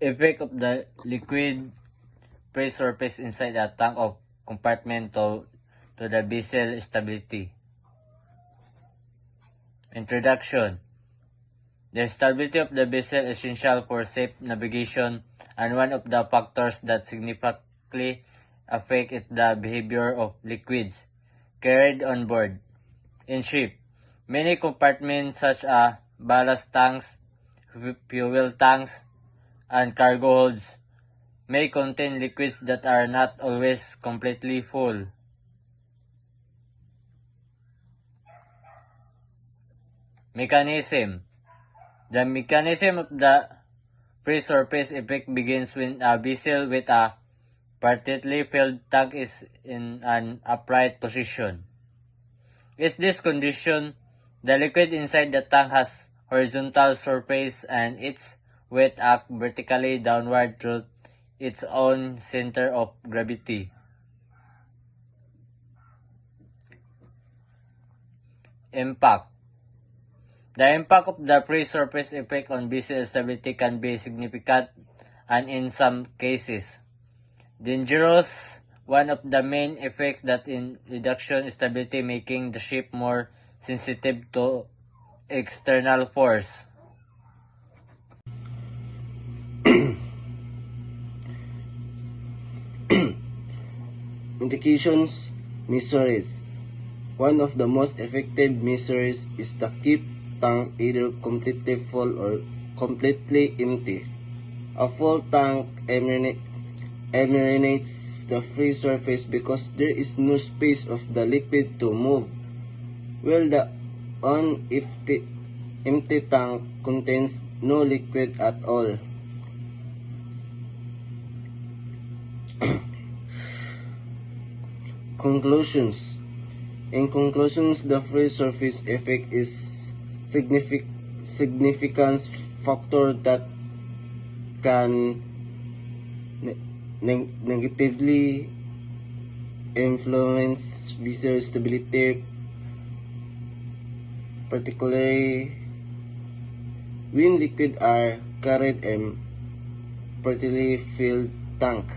Effect of the liquid phase surface inside the tank of compartment to the vessel stability. Introduction. The stability of the vessel is essential for safe navigation and one of the factors that significantly affect the behavior of liquids carried on board. In ship, many compartments such as ballast tanks, fuel tanks, and cargo holds may contain liquids that are not always completely full. Mechanism. The mechanism of the free surface effect begins when a vessel with a partly filled tank is in an upright position. In this condition, the liquid inside the tank has horizontal surface and its weight acts vertically downward through its own center of gravity. Impact. The impact of the free surface effect on vessel stability can be significant and in some cases dangerous. One of the main effects that in reduction stability, making the ship more sensitive to external force. Mitigation measures. One of the most effective measures is to keep tank either completely full or completely empty. A full tank eliminates the free surface because there is no space of the liquid to move, while the empty tank contains no liquid at all. Conclusions. In conclusions, the free surface effect is significant factor that can negatively influence vessel stability, particularly when liquid are carried in partly filled tank.